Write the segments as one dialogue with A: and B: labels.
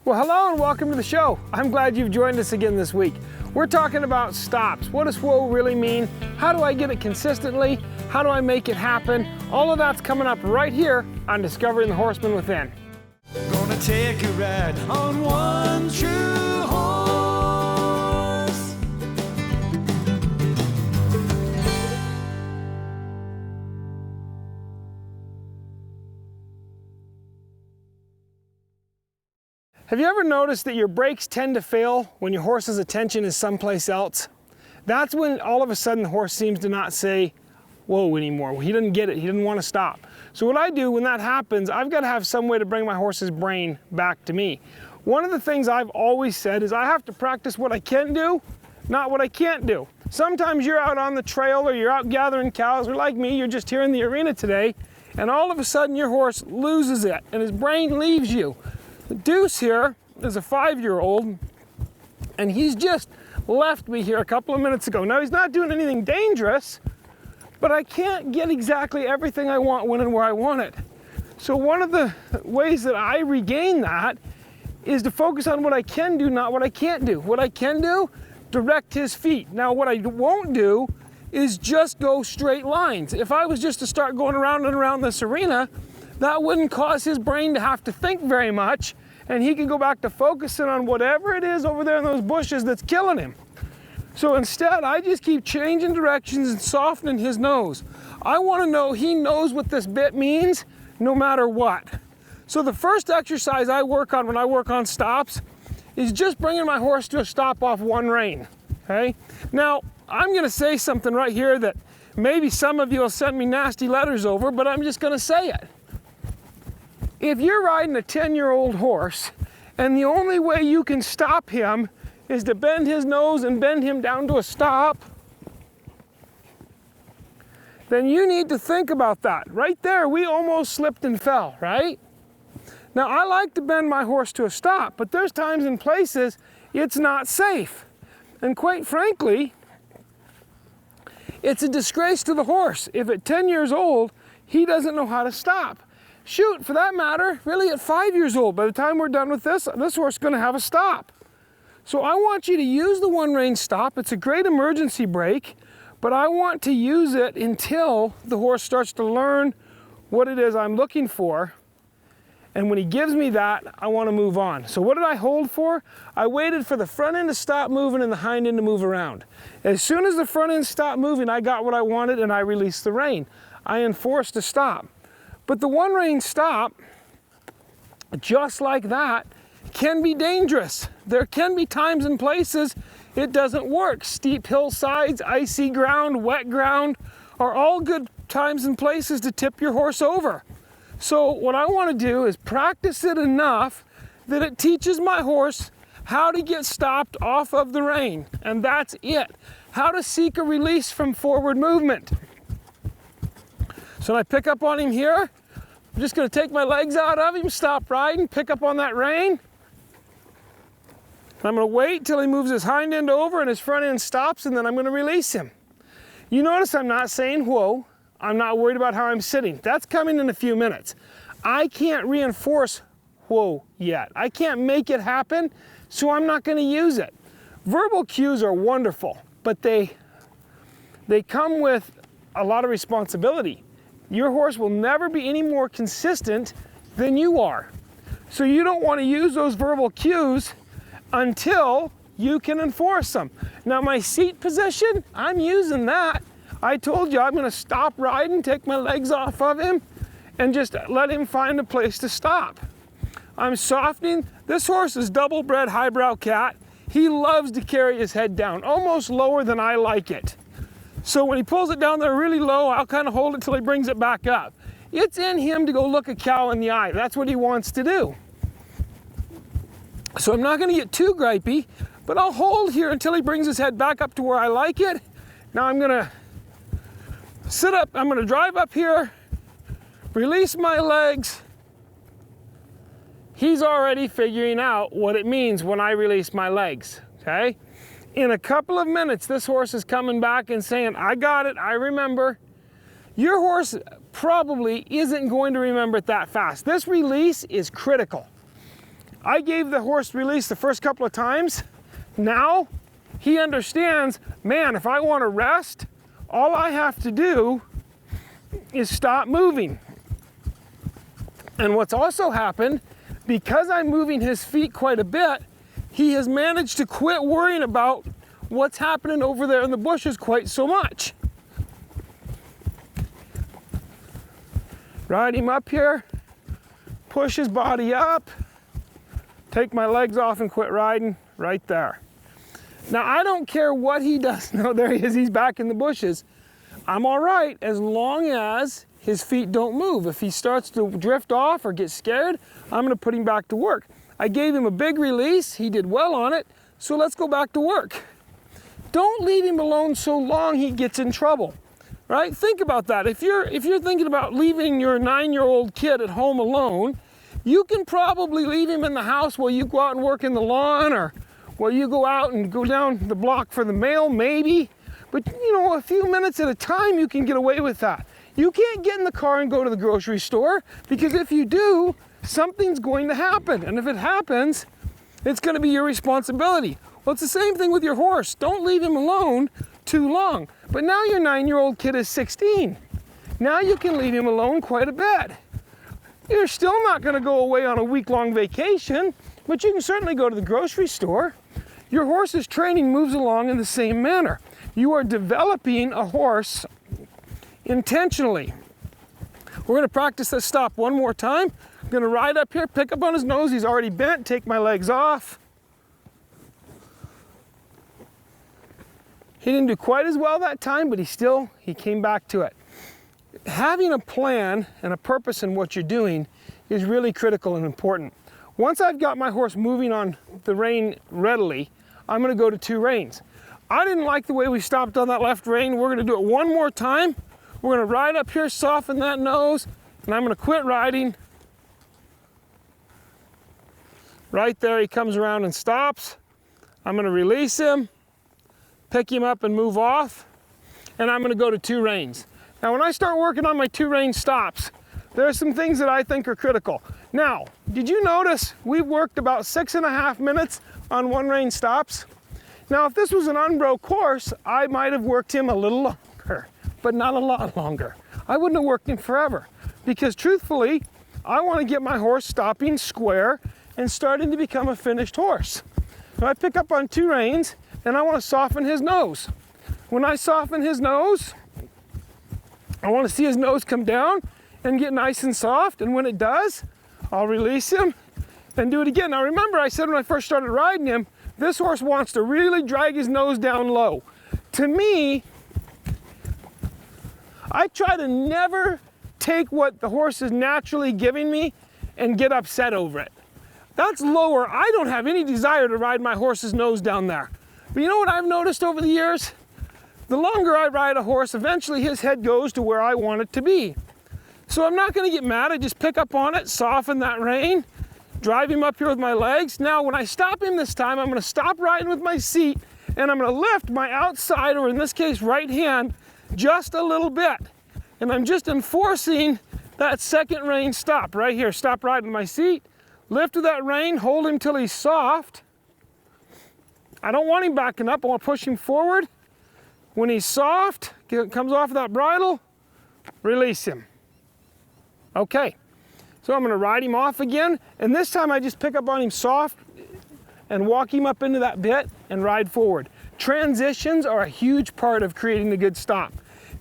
A: Well, hello and welcome to the show. I'm glad you've joined us again this week. We're talking about stops. What does whoa really mean? How do I get it consistently? How do I make it happen? All of that's coming up right here on Discovering the Horseman Within.
B: Gonna take a ride on one true horse.
A: Have you ever noticed that your brakes tend to fail when your horse's attention is someplace else? That's when all of a sudden the horse seems to not say whoa anymore. He doesn't get it, he doesn't want to stop. So what I do when that happens, I've got to have some way to bring my horse's brain back to me. One of the things I've always said is I have to practice what I can do, not what I can't do. Sometimes you're out on the trail or you're out gathering cows, or like me, you're just here in the arena today, and all of a sudden your horse loses it and his brain leaves you. Deuce here is a 5-year-old, and he's just left me here a couple of minutes ago. Now he's not doing anything dangerous, but I can't get exactly everything I want when and where I want it. So one of the ways that I regain that is to focus on what I can do, not what I can't do. What I can do, direct his feet. Now what I won't do is just go straight lines. If I was just to start going around and around this arena, that wouldn't cause his brain to have to think very much, and he could go back to focusing on whatever it is over there in those bushes that's killing him. So instead, I just keep changing directions and softening his nose. I want to know he knows what this bit means no matter what. So the first exercise I work on when I work on stops is just bringing my horse to a stop off one rein, okay? Now, I'm going to say something right here that maybe some of you will send me nasty letters over, but I'm just going to say it. If you're riding a 10-year-old horse and the only way you can stop him is to bend his nose and bend him down to a stop, then you need to think about that. Right there, we almost slipped and fell, right? Now, I like to bend my horse to a stop, but there's times and places it's not safe. And quite frankly, it's a disgrace to the horse if at 10 years old, he doesn't know how to stop. Shoot, for that matter, really at 5 years old, by the time we're done with this horse is going to have a stop. So I want you to use the one rein stop. It's a great emergency brake, but I want to use it until the horse starts to learn what it is I'm looking for. And when he gives me that, I want to move on. So what did I hold for? I waited for the front end to stop moving and the hind end to move around. As soon as the front end stopped moving, I got what I wanted and I released the rein. I enforced a stop. But the one rein stop, just like that, can be dangerous. There can be times and places it doesn't work. Steep hillsides, icy ground, wet ground are all good times and places to tip your horse over. So what I want to do is practice it enough that it teaches my horse how to get stopped off of the rein. And that's it. How to seek a release from forward movement. So when I pick up on him here, I'm just going to take my legs out of him, stop riding, pick up on that rein. I'm going to wait till he moves his hind end over and his front end stops, and then I'm going to release him. You notice I'm not saying whoa. I'm not worried about how I'm sitting. That's coming in a few minutes. I can't reinforce whoa yet. I can't make it happen, so I'm not going to use it. Verbal cues are wonderful, but they come with a lot of responsibility. Your horse will never be any more consistent than you are. So you don't want to use those verbal cues until you can enforce them. Now my seat position, I'm using that. I told you I'm going to stop riding, take my legs off of him, and just let him find a place to stop. I'm softening. This horse is double bred highbrow cat. He loves to carry his head down, almost lower than I like it. So when he pulls it down there really low, I'll kind of hold it till he brings it back up. It's in him to go look a cow in the eye. That's what he wants to do. So I'm not going to get too gripey, but I'll hold here until he brings his head back up to where I like it. Now I'm going to sit up, I'm going to drive up here, release my legs. He's already figuring out what it means when I release my legs, okay? In a couple of minutes, this horse is coming back and saying, I got it, I remember. Your horse probably isn't going to remember it that fast. This release is critical. I gave the horse release the first couple of times. Now he understands, man, if I want to rest, all I have to do is stop moving. And what's also happened, because I'm moving his feet quite a bit, he has managed to quit worrying about what's happening over there in the bushes quite so much. Ride him up here, push his body up, take my legs off and quit riding right there. Now I don't care what he does. No, there he is, he's back in the bushes. I'm all right as long as his feet don't move. If he starts to drift off or get scared, I'm gonna put him back to work. I gave him a big release, he did well on it, so let's go back to work. Don't leave him alone so long he gets in trouble, right? Think about that. If you're thinking about leaving your 9-year-old kid at home alone, you can probably leave him in the house while you go out and work in the lawn, or while you go out and go down the block for the mail, maybe. But you know, a few minutes at a time, you can get away with that. You can't get in the car and go to the grocery store, because if you do, something's going to happen. And if it happens, it's going to be your responsibility. Well, it's the same thing with your horse. Don't leave him alone too long. But now your 9-year-old kid is 16. Now you can leave him alone quite a bit. You're still not going to go away on a week-long vacation, but you can certainly go to the grocery store. Your horse's training moves along in the same manner. You are developing a horse intentionally. We're going to practice this stop one more time. I'm going to ride up here, pick up on his nose. He's already bent. Take my legs off. He didn't do quite as well that time, but he came back to it. Having a plan and a purpose in what you're doing is really critical and important. Once I've got my horse moving on the rein readily, I'm going to go to 2 reins. I didn't like the way we stopped on that left rein. We're going to do it one more time. We're going to ride up here, soften that nose, and I'm going to quit riding. Right there, he comes around and stops. I'm going to release him, pick him up and move off, and I'm going to go to 2 reins. Now, when I start working on my 2 rein stops, there are some things that I think are critical. Now, did you notice we worked about 6.5 minutes on 1 rein stops? Now, if this was an unbroke horse, I might have worked him a little longer, but not a lot longer. I wouldn't have worked him forever, because truthfully, I want to get my horse stopping square and starting to become a finished horse. So I pick up on 2 reins, and I want to soften his nose. When I soften his nose, I want to see his nose come down and get nice and soft, and when it does, I'll release him and do it again. Now remember, I said when I first started riding him, this horse wants to really drag his nose down low. To me, I try to never take what the horse is naturally giving me and get upset over it. That's lower. I don't have any desire to ride my horse's nose down there. But you know what I've noticed over the years? The longer I ride a horse, eventually his head goes to where I want it to be. So I'm not going to get mad. I just pick up on it, soften that rein, drive him up here with my legs. Now when I stop him this time, I'm going to stop riding with my seat, and I'm going to lift my outside, or in this case right hand, just a little bit. And I'm just enforcing that 2nd rein stop right here. Stop riding my seat, lift with that rein, hold him till he's soft. I don't want him backing up. I want to push him forward. When he's soft, comes off that bridle, release him. Okay, so I'm going to ride him off again, and this time I just pick up on him soft and walk him up into that bit and ride forward. Transitions are a huge part of creating a good stop.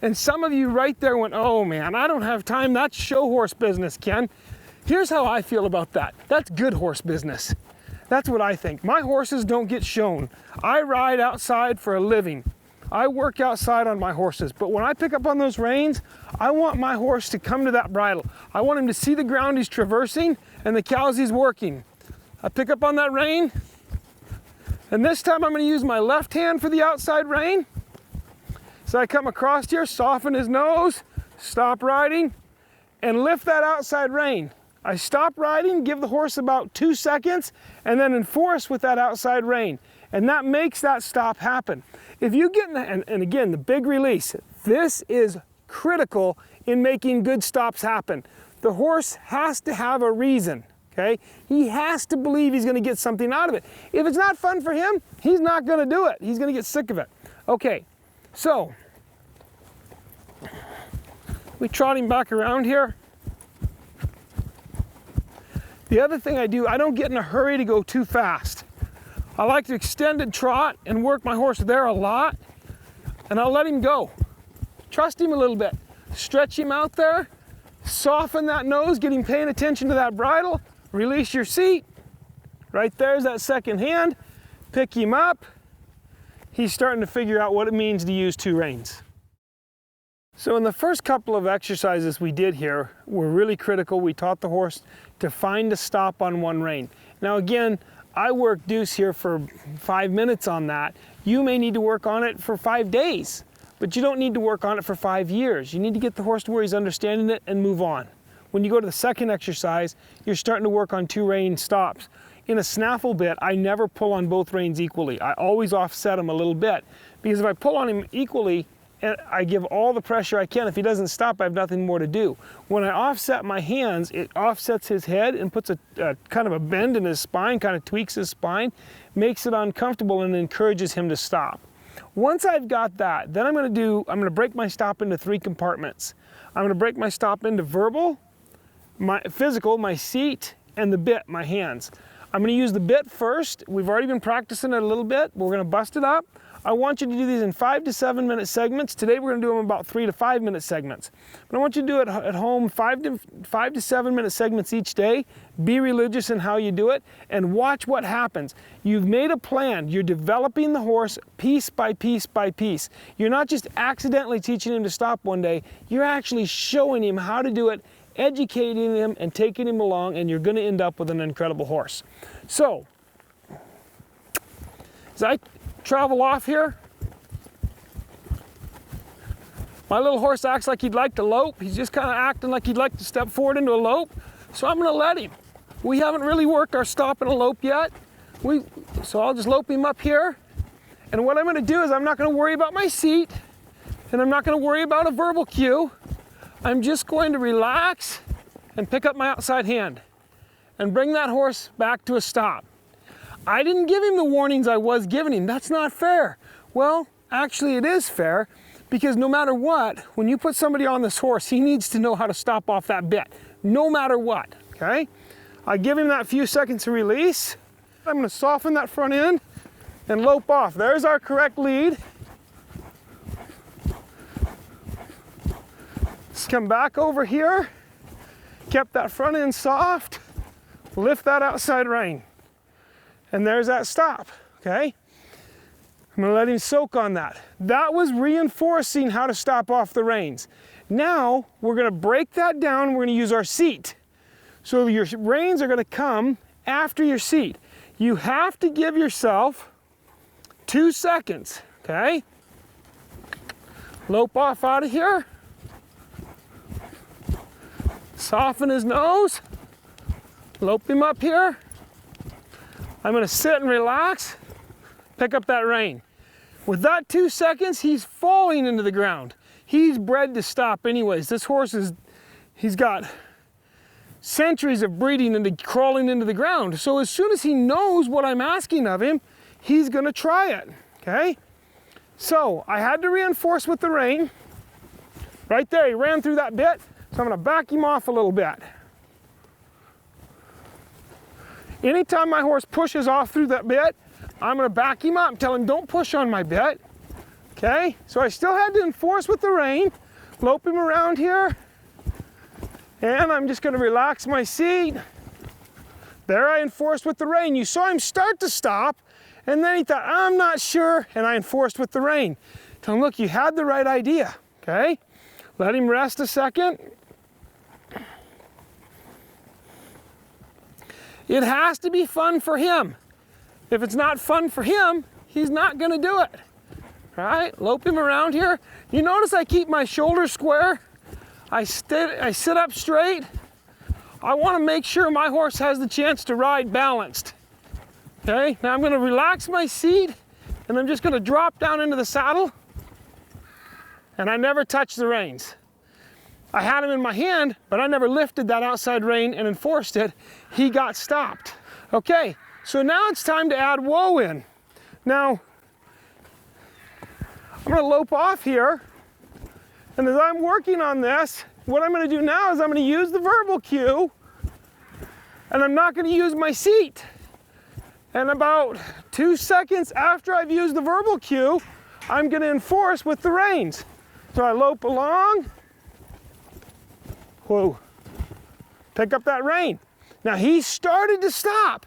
A: And some of you right there went, oh man, I don't have time. That's show horse business, Ken. Here's how I feel about that. That's good horse business. That's what I think. My horses don't get shown. I ride outside for a living. I work outside on my horses, but when I pick up on those reins, I want my horse to come to that bridle. I want him to see the ground he's traversing and the cows he's working. I pick up on that rein, and this time I'm going to use my left hand for the outside rein. So I come across here, soften his nose, stop riding, and lift that outside rein. I stop riding, give the horse about 2 seconds, and then enforce with that outside rein. And that makes that stop happen. If you get, and again, the big release, this is critical in making good stops happen. The horse has to have a reason, okay? He has to believe he's gonna get something out of it. If it's not fun for him, he's not gonna do it. He's gonna get sick of it. Okay, so, we trot him back around here. The other thing I do, I don't get in a hurry to go too fast. I like to extended trot and work my horse there a lot, and I'll let him go. Trust him a little bit. Stretch him out there, soften that nose, get him paying attention to that bridle, release your seat. Right there's that second hand. Pick him up. He's starting to figure out what it means to use two reins. So in the first couple of exercises we did here were really critical. We taught the horse to find a stop on one rein. Now again, I worked Deuce here for 5 minutes on that. You may need to work on it for 5 days, but you don't need to work on it for 5 years. You need to get the horse to where he's understanding it and move on. When you go to the second exercise, you're starting to work on two rein stops. In a snaffle bit, I never pull on both reins equally. I always offset them a little bit, because if I pull on him equally, and I give all the pressure I can. If he doesn't stop, I have nothing more to do. When I offset my hands, it offsets his head and puts a kind of a bend in his spine, kind of tweaks his spine, makes it uncomfortable and encourages him to stop. Once I've got that, then I'm gonna break my stop into 3 compartments. I'm gonna break my stop into verbal, my physical, my seat, and the bit, my hands. I'm gonna use the bit first. We've already been practicing it a little bit. We're gonna bust it up. I want you to do these in 5 to 7 minute segments. Today we're gonna do them about 3 to 5 minute segments. But I want you to do it at home, 5 to 7 minute segments each day. Be religious in how you do it and watch what happens. You've made a plan. You're developing the horse piece by piece by piece. You're not just accidentally teaching him to stop one day. You're actually showing him how to do it, educating him and taking him along, and you're gonna end up with an incredible horse. So, as I travel off here, my little horse acts like he'd like to lope. He's just kind of acting like he'd like to step forward into a lope. So I'm gonna let him. We haven't really worked our stop and a lope yet. So I'll just lope him up here. And what I'm gonna do is I'm not gonna worry about my seat, and I'm not gonna worry about a verbal cue. I'm just going to relax and pick up my outside hand and bring that horse back to a stop. I didn't give him the warnings I was giving him. That's not fair. Well, actually it is fair, because no matter what, when you put somebody on this horse, he needs to know how to stop off that bit, no matter what, okay? I give him that few seconds to release. I'm gonna soften that front end and lope off. There's our correct lead. Let's come back over here. Kept that front end soft. Lift that outside rein. And there's that stop, okay? I'm gonna let him soak on that. That was reinforcing how to stop off the reins. Now, we're gonna break that down, we're gonna use our seat. So your reins are gonna come after your seat. You have to give yourself 2 seconds, okay? Lope off out of here. Soften his nose. Lope him up here. I'm gonna sit and relax, pick up that rein. With that 2 seconds, he's falling into the ground. He's bred to stop anyways. This horse he's got centuries of breeding and crawling into the ground. So as soon as he knows what I'm asking of him, he's gonna try it, okay? So I had to reinforce with the rein. Right there, he ran through that bit, so I'm gonna back him off a little bit. Anytime my horse pushes off through that bit, I'm gonna back him up and tell him, don't push on my bit, okay? So I still had to enforce with the rein, lope him around here, and I'm just gonna relax my seat. There I enforced with the rein. You saw him start to stop, and then he thought, I'm not sure, and I enforced with the rein. Tell him, look, you had the right idea, okay? Let him rest a second. It has to be fun for him. If it's not fun for him, he's not gonna do it. Right? Lope him around here. You notice I keep my shoulders square. I sit up straight. I wanna make sure my horse has the chance to ride balanced. Okay, now I'm gonna relax my seat, and I'm just gonna drop down into the saddle, and I never touch the reins. I had him in my hand, but I never lifted that outside rein and enforced it. He got stopped. Okay, so now it's time to add whoa in. Now, I'm gonna lope off here, and as I'm working on this, what I'm gonna do now is I'm gonna use the verbal cue, and I'm not gonna use my seat. And about 2 seconds after I've used the verbal cue, I'm gonna enforce with the reins. So I lope along, whoa, pick up that rein. Now he started to stop.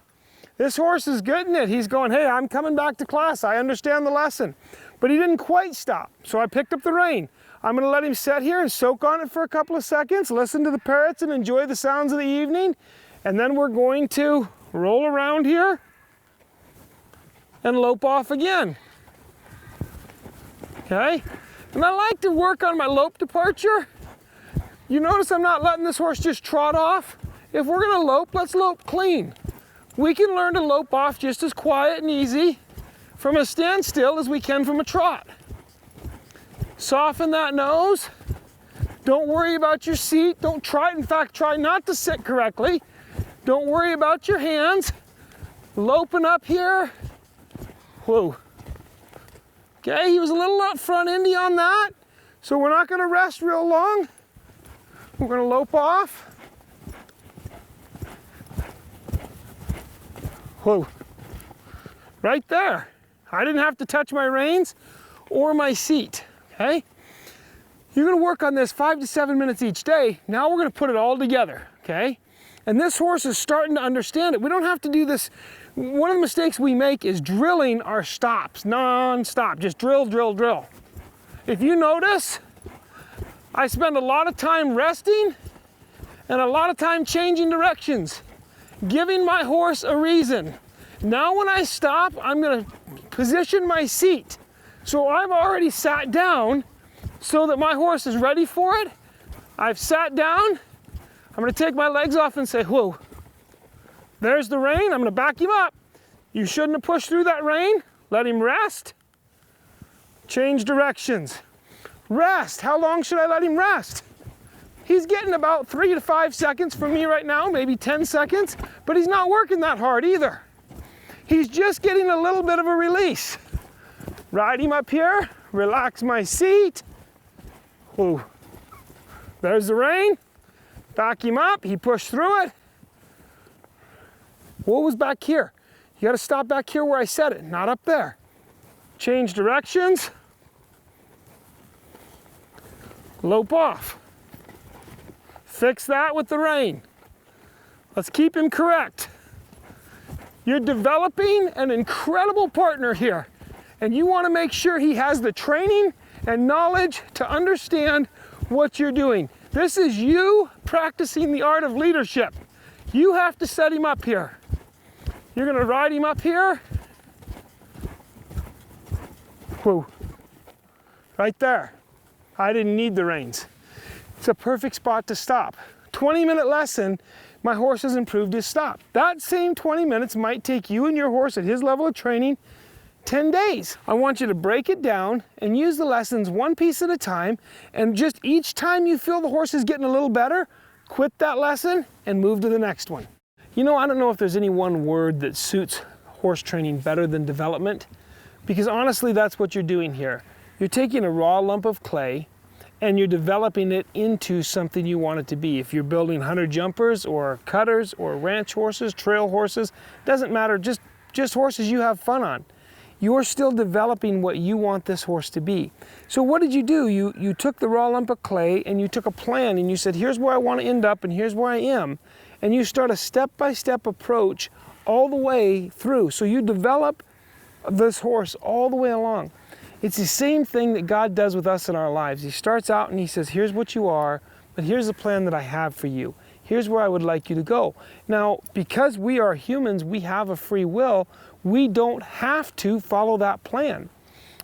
A: This horse is getting it. He's going, hey, I'm coming back to class. I understand the lesson. But he didn't quite stop. So I picked up the rein. I'm gonna let him sit here and soak on it for a couple of seconds, listen to the parrots and enjoy the sounds of the evening. And then we're going to roll around here and lope off again. Okay? And I like to work on my lope departure. You notice I'm not letting this horse just trot off. If we're gonna lope, let's lope clean. We can learn to lope off just as quiet and easy from a standstill as we can from a trot. Soften that nose. Don't worry about your seat. Don't try, in fact, try not to sit correctly. Don't worry about your hands. Loping up here. Whoa. Okay, he was a little up front endy on that. So we're not gonna rest real long. We're gonna lope off. Whoa. Right there. I didn't have to touch my reins or my seat, okay? You're gonna work on this 5 to 7 minutes each day. Now we're gonna put it all together, okay? And this horse is starting to understand it. We don't have to do this. One of the mistakes we make is drilling our stops non-stop. Just drill, drill, drill. If you notice, I spend a lot of time resting and a lot of time changing directions, giving my horse a reason. Now when I stop, I'm gonna position my seat. So I've already sat down so that my horse is ready for it. I've sat down. I'm gonna take my legs off and say, whoa. There's the rein, I'm gonna back him up. You shouldn't have pushed through that rein. Let him rest. Change directions. Rest, how long should I let him rest? He's getting about 3 to 5 seconds from me right now, maybe 10 seconds, but he's not working that hard either. He's just getting a little bit of a release. Ride him up here, relax my seat. Whoa. There's the rein. Back him up, he pushed through it. What was back here? You gotta stop back here where I said it, not up there. Change directions. Lope off. Fix that with the rein. Let's keep him correct. You're developing an incredible partner here, and you wanna make sure he has the training and knowledge to understand what you're doing. This is you practicing the art of leadership. You have to set him up here. You're gonna ride him up here. Whoa. Right there. I didn't need the reins. It's a perfect spot to stop. 20-minute lesson, my horse has improved his stop. That same 20 minutes might take you and your horse at his level of training 10 days. I want you to break it down and use the lessons one piece at a time, and just each time you feel the horse is getting a little better, quit that lesson and move to the next one. You know, I don't know if there's any one word that suits horse training better than development, because honestly, that's what you're doing here. You're taking a raw lump of clay and you're developing it into something you want it to be. If you're building hunter jumpers or cutters or ranch horses, trail horses, doesn't matter, just horses you have fun on. You're still developing what you want this horse to be. So what did you do? You took the raw lump of clay and you took a plan and you said, here's where I want to end up and here's where I am. And you start a step-by-step approach all the way through. So you develop this horse all the way along. It's the same thing that God does with us in our lives. He starts out and he says, here's what you are, but here's the plan that I have for you. Here's where I would like you to go. Now, because we are humans, we have a free will. We don't have to follow that plan.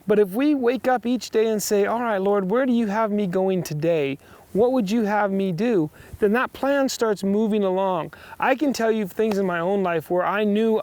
A: But if we wake up each day and say, all right, Lord, where do you have me going today? What would you have me do? Then that plan starts moving along. I can tell you things in my own life where I knew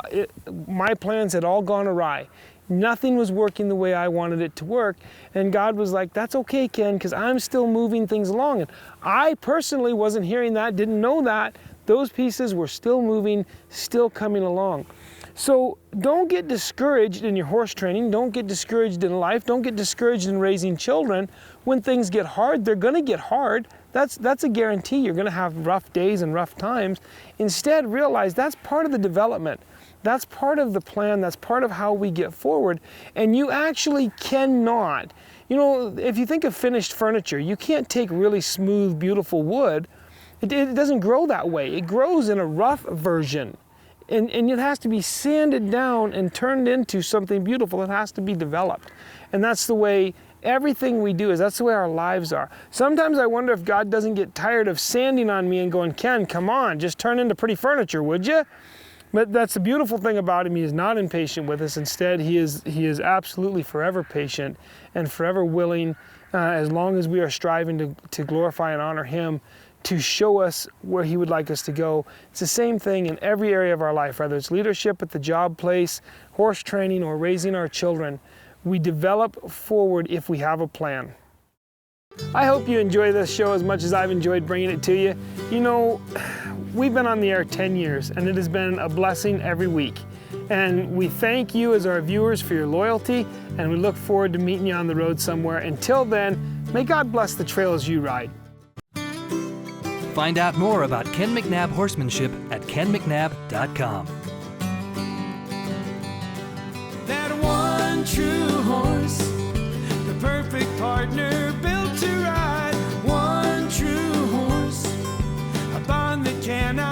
A: my plans had all gone awry. Nothing was working the way I wanted it to work. And God was like, that's okay, Ken, because I'm still moving things along. And I personally wasn't hearing that, didn't know that. Those pieces were still moving, still coming along. So don't get discouraged in your horse training. Don't get discouraged in life. Don't get discouraged in raising children. When things get hard, they're going to get hard. That's a guarantee. You're going to have rough days and rough times. Instead, realize that's part of the development. That's part of the plan. That's part of how we get forward. And you actually cannot, you know, if you think of finished furniture, you can't take really smooth, beautiful wood. It doesn't grow that way. It grows in a rough version. And it has to be sanded down and turned into something beautiful. It has to be developed. And that's the way everything we do is. That's the way our lives are. Sometimes I wonder if God doesn't get tired of sanding on me and going, Ken, come on, just turn into pretty furniture, would you? But that's the beautiful thing about him. He is not impatient with us. Instead, he is absolutely forever patient and forever willing, as long as we are striving to glorify and honor him, to show us where he would like us to go. It's the same thing in every area of our life, whether it's leadership at the job place, horse training, or raising our children. We develop forward if we have a plan. I hope you enjoy this show as much as I've enjoyed bringing it to you. You know, we've been on the air 10 years, and it has been a blessing every week. And we thank you as our viewers for your loyalty, and we look forward to meeting you on the road somewhere. Until then, may God bless the trails you ride.
C: Find out more about Ken McNabb horsemanship at kenmcnabb.com.
B: That one true horse, the perfect partner built to ride. One true horse, a bond that cannot